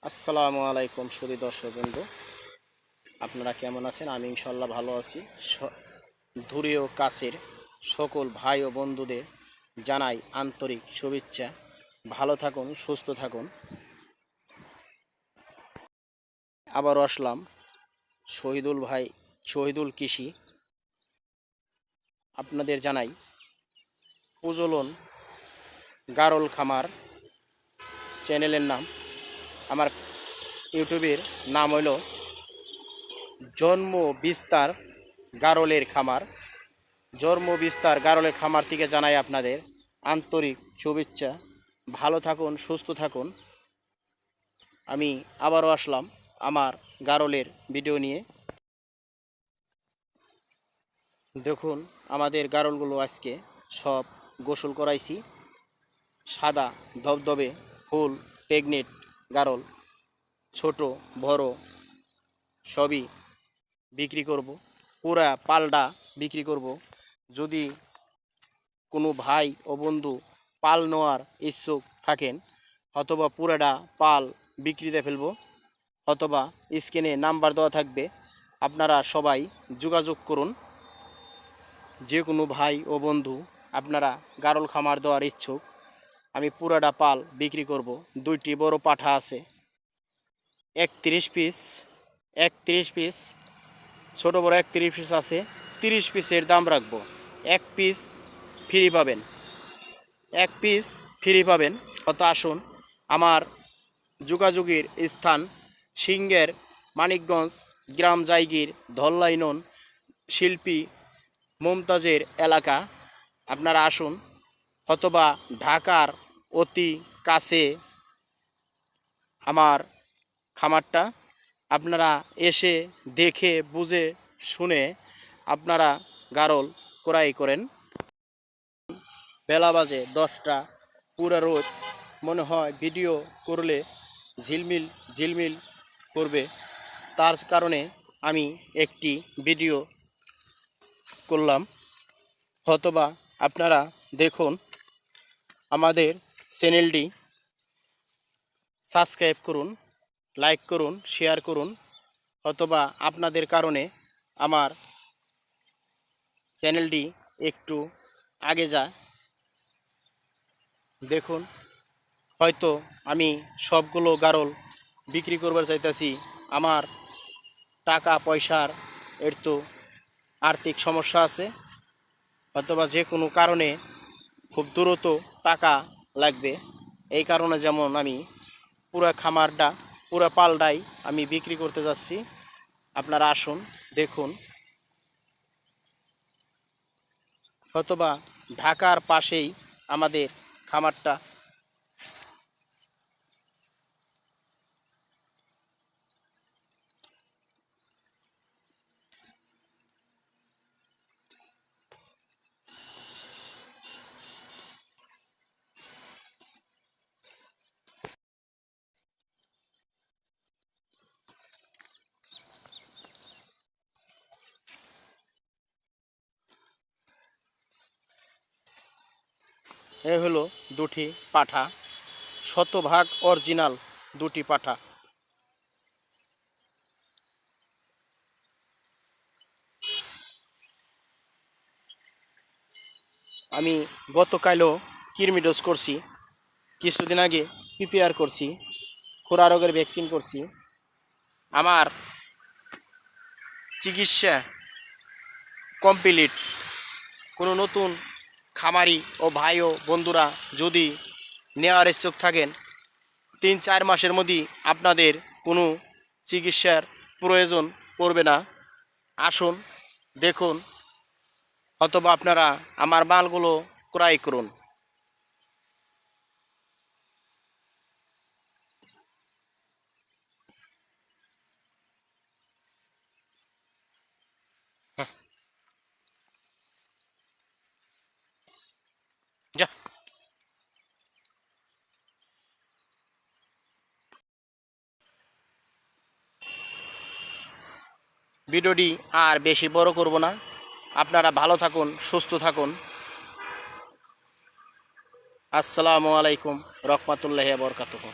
আসসালামু আলাইকুম সুধী দর্শকবৃন্দ, আপনারা কেমন আছেন? আমি ইনশাল্লাহ ভালো আছি। দূরে ও কাছের সকল ভাই ও বন্ধুদের জানাই আন্তরিক শুভেচ্ছা। ভালো থাকুন, সুস্থ থাকুন। আবারও আসলাম শহীদুল কৃষি। আপনাদের জানাই প্রজনন গারল খামার চ্যানেলের নাম। আমার ইউটিউবের নাম হইল জন্ম বিস্তার গারলের খামার। গারলের খামার থেকে জানাই আপনাদের আন্তরিক শুভেচ্ছা। ভালো থাকুন, সুস্থ থাকুন। আমি আবারও আসলাম আমার গারলের ভিডিও নিয়ে। দেখুন, আমাদের গারলগুলো আজকে সব গোসল করাইছি। সাদা ধবধবে ফুল প্রেগনেন্ট গারল, ছোট বড় সবই বিক্রি করব। পুরা পালটা বিক্রি করব। যদি কোনো ভাই ও বন্ধু পাল নেওয়ার ইচ্ছুক থাকেন, অথবা পুরাটা পাল বিক্রিতে ফেলব, অথবা স্ক্রিনে নাম্বার দেওয়া থাকবে, আপনারা সবাই যোগাযোগ করুন। যে কোনো ভাই ও বন্ধু আপনারা গারল খামার দেওয়ার ইচ্ছুক, আমি পুরাটা পাল বিক্রি করব। দুইটি বড় পাঠা আছে, 31 পিস, ছোটো বড় 31 পিস আছে। 30 পিসের দাম রাখবো। এক পিস ফ্রি পাবেন। অত আসুন। আমার যোগাযোগের স্থান সিংহের মানিকগঞ্জ, গ্রাম জায়গির ধল্লাইনন, শিল্পী মমতাজের এলাকা। আপনারা আসুন, অথবা ঢাকার অতি কাছে আমার খামারটা। আপনারা এসে দেখে বুঝে শুনে আপনারা গারল ক্রয় করেন। বেলা বাজে 10টা, পুরা রোদ। মনে হয় ভিডিও করলে ঝিলমিল করবে, তার কারণে আমি একটি ভিডিও করলাম। অথবা আপনারা দেখুন, আমাদের চ্যানেলটি সাবস্ক্রাইব করুন, লাইক করুন, শেয়ার করুন। অথবা আপনাদের কারণে আমার চ্যানেলটি একটু আগে যায়। দেখুন, হয়তো আমি সবগুলো গারল বিক্রি করবার চাইতেছি, আমার টাকা পয়সার একটু আর্থিক সমস্যা আছে, অথবা যে কোনো কারণে খুব দ্রুত টাকা লাগবে। এই কারণে যেমন আমি পুরা পালটাই আমি বিক্রি করতে যাচ্ছি। আপনারা আসুন, দেখুন। অথবা ঢাকার পাশেই আমাদের খামারটা। এ হলো দুটি পাঠা, শতভাগ অরিজিনাল দুটি পাঠা। আমি গতকালও কৃমি ডোজ করছি, কিছুদিন আগে পিপিআর করছি, খোরা রোগের ভ্যাকসিন করছি। আমার চিকিৎসা কমপ্লিট। কোনো নতুন খামারি ও ভাই ও বন্ধুরা যদি নেওয়ার ইচ্ছুক থাকেন, 3-4 মাসের মধ্যেই আপনাদের কোনো চিকিৎসার প্রয়োজন পড়বে না। আসুন, দেখুন, অথবা আপনারা আমার মালগুলো ক্রয় করুন। যা, ভিডিওটি আর বেশি বড় করব না। আপনারা ভালো থাকুন, সুস্থ থাকুন। আসসালামু আলাইকুম রহমতুল্লাহি ওয়া বারাকাতুহু।